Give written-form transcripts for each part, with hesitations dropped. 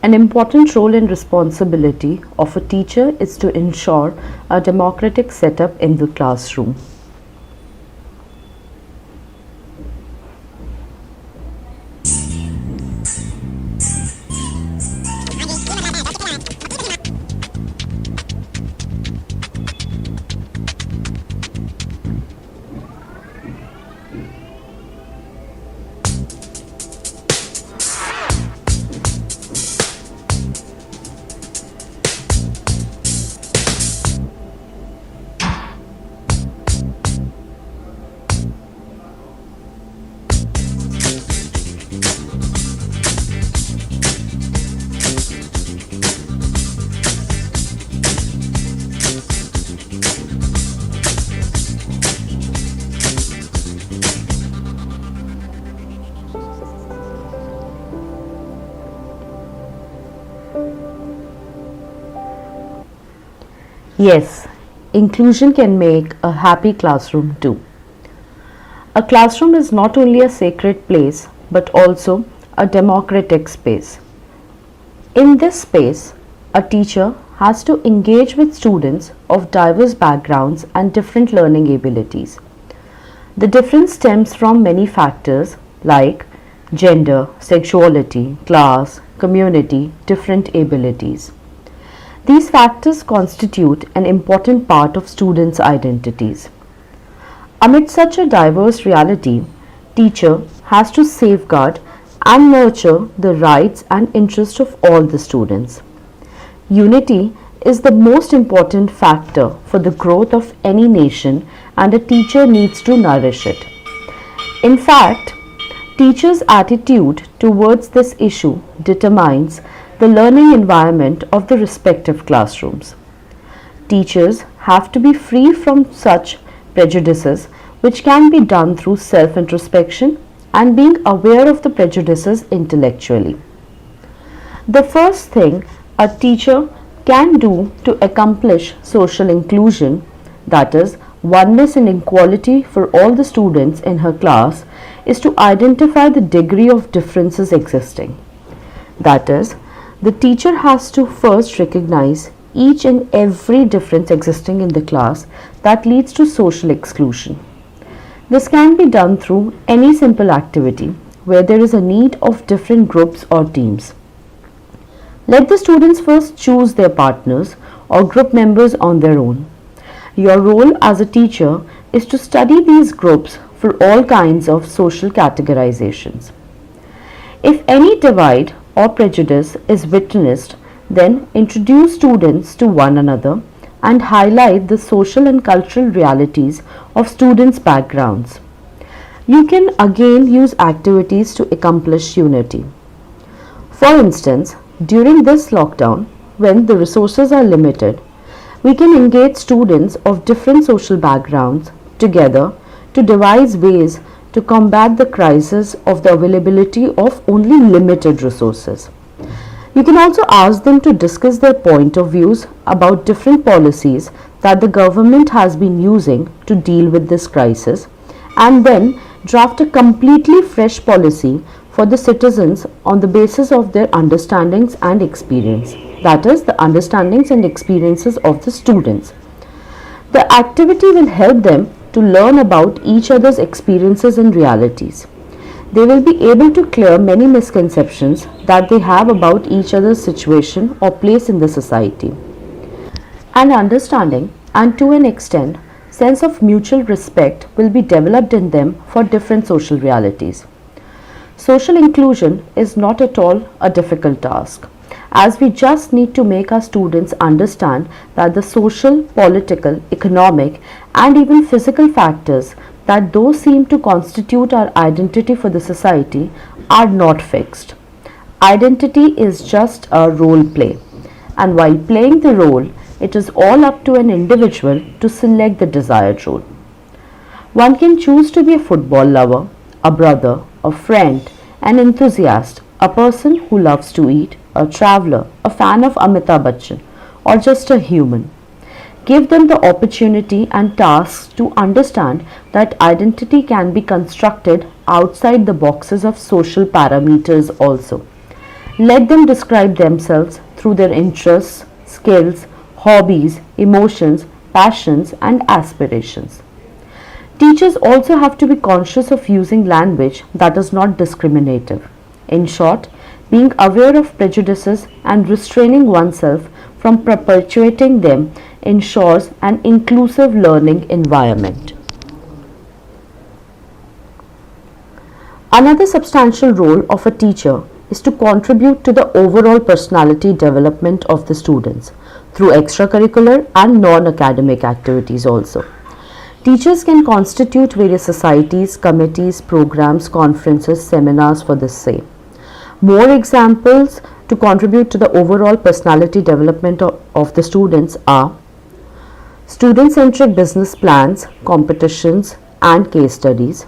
An important role and responsibility of a teacher is to ensure a democratic setup in the classroom. Yes, inclusion can make a happy classroom too. A classroom is not only a sacred place but also a democratic space. In this space, a teacher has to engage with students of diverse backgrounds and different learning abilities. The difference stems from many factors like gender, sexuality, class, community, different abilities. These factors constitute an important part of students' identities. Amid such a diverse reality, teacher has to safeguard and nurture the rights and interests of all the students. Unity is the most important factor for the growth of any nation and a teacher needs to nourish it. In fact, teachers' attitude towards this issue determines the learning environment of the respective classrooms. Teachers have to be free from such prejudices, which can be done through self-introspection and being aware of the prejudices intellectually. The first thing a teacher can do to accomplish social inclusion, that is, oneness and equality for all the students in her class, is to identify the degree of differences existing. That is, the teacher has to first recognize each and every difference existing in the class that leads to social exclusion. This can be done through any simple activity where there is a need of different groups or teams. Let the students first choose their partners or group members on their own. Your role as a teacher is to study these groups for all kinds of social categorizations. If any divide or prejudice is witnessed, then introduce students to one another and highlight the social and cultural realities of students' backgrounds. You can again use activities to accomplish unity. For instance, during this lockdown, when the resources are limited, we can engage students of different social backgrounds together to devise ways to combat the crisis of the availability of only limited resources. You can also ask them to discuss their point of views about different policies that the government has been using to deal with this crisis and then draft a completely fresh policy for the citizens on the basis of their understandings and experience. That is, the understandings and experiences of the students. The activity will help them to learn about each other's experiences and realities. They will be able to clear many misconceptions that they have about each other's situation or place in the society. An understanding and to an extent, sense of mutual respect will be developed in them for different social realities. Social inclusion is not at all a difficult task, as we just need to make our students understand that the social, political, economic, and even physical factors that those seem to constitute our identity for the society are not fixed. Identity is just a role play, and while playing the role, it is all up to an individual to select the desired role. One can choose to be a football lover, a brother, a friend, an enthusiast, a person who loves to eat, a traveler, a fan of Amitabh Bachchan, or just a human. Give them the opportunity and tasks to understand that identity can be constructed outside the boxes of social parameters also. Let them describe themselves through their interests, skills, hobbies, emotions, passions, and aspirations. Teachers also have to be conscious of using language that is not discriminative. In short, being aware of prejudices and restraining oneself from perpetuating them ensures an inclusive learning environment. Another substantial role of a teacher is to contribute to the overall personality development of the students through extracurricular and non-academic activities also. Teachers can constitute various societies, committees, programs, conferences, seminars for the same. More examples to contribute to the overall personality development of the students are student-centric business plans, competitions, and case studies,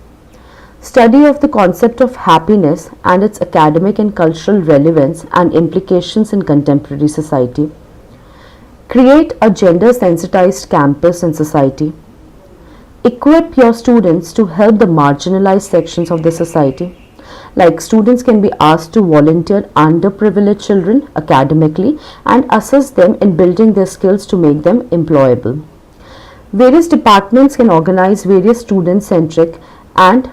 study of the concept of happiness and its academic and cultural relevance and implications in contemporary society, create a gender-sensitized campus and society, equip your students to help the marginalized sections of the society. Like students can be asked to volunteer underprivileged children academically and assist them in building their skills to make them employable. Various departments can organize various student-centric and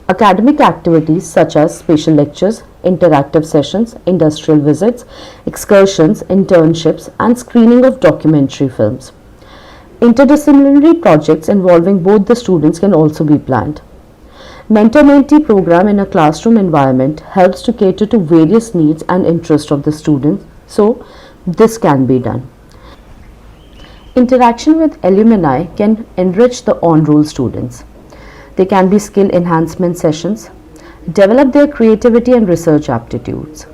academic activities such as special lectures, interactive sessions, industrial visits, excursions, internships, and screening of documentary films. Interdisciplinary projects involving both the students can also be planned. Mentor-mentee program in a classroom environment helps to cater to various needs and interests of the students, so this can be done. Interaction with alumni can enrich the on-roll students. They can be skill enhancement sessions, develop their creativity and research aptitudes.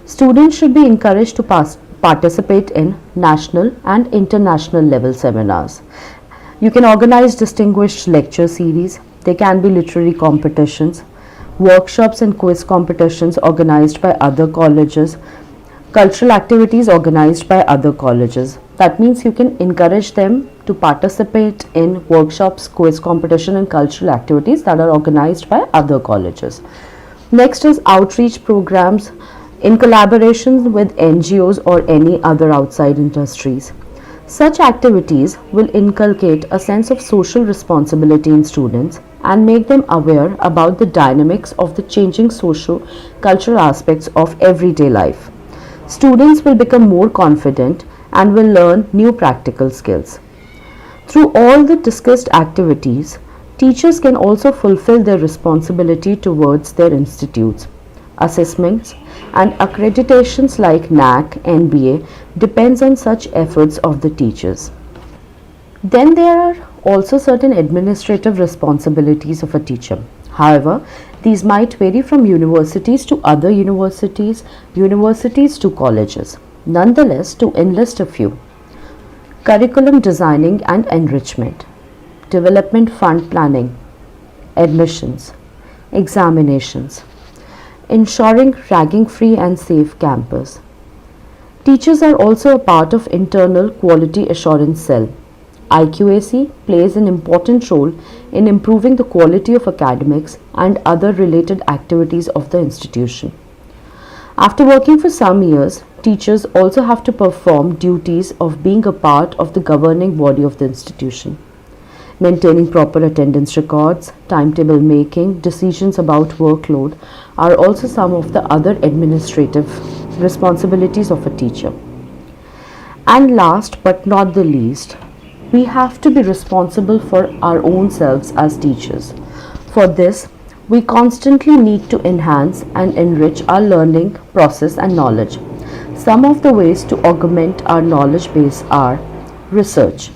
Students should be encouraged to participate in national and international level seminars. You can organize distinguished lecture series. There can be literary competitions, workshops and quiz competitions organized by other colleges, cultural activities organized by other colleges. That means you can encourage them to participate in workshops, quiz competition and cultural activities that are organized by other colleges. Next is outreach programs in collaboration with NGOs or any other outside industries. Such activities will inculcate a sense of social responsibility in students and make them aware about the dynamics of the changing socio-cultural aspects of everyday life. Students will become more confident and will learn new practical skills. Through all the discussed activities, teachers can also fulfill their responsibility towards their institutes. Assessments and accreditations like NAAC, NBA depends on such efforts of the teachers. Then there are also certain administrative responsibilities of a teacher. However, these might vary from universities to other universities, universities to colleges. Nonetheless, to enlist a few: curriculum designing and enrichment, development fund planning, admissions, examinations, ensuring ragging-free and safe campus. Teachers are also a part of internal quality assurance cell. IQAC plays an important role in improving the quality of academics and other related activities of the institution. After working for some years, teachers also have to perform duties of being a part of the governing body of the institution. Maintaining proper attendance records, timetable making, decisions about workload are also some of the other administrative responsibilities of a teacher. And last but not the least, we have to be responsible for our own selves as teachers. For this, we constantly need to enhance and enrich our learning process and knowledge. Some of the ways to augment our knowledge base are research,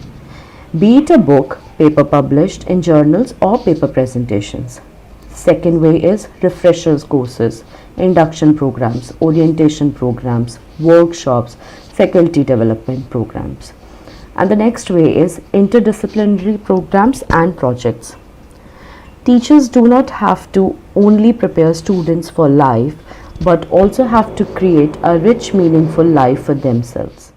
be it a book, paper published in journals or paper presentations. Second way is refreshers courses, induction programs, orientation programs, workshops, faculty development programs. And the next way is interdisciplinary programs and projects. Teachers do not have to only prepare students for life, but also have to create a rich, meaningful life for themselves.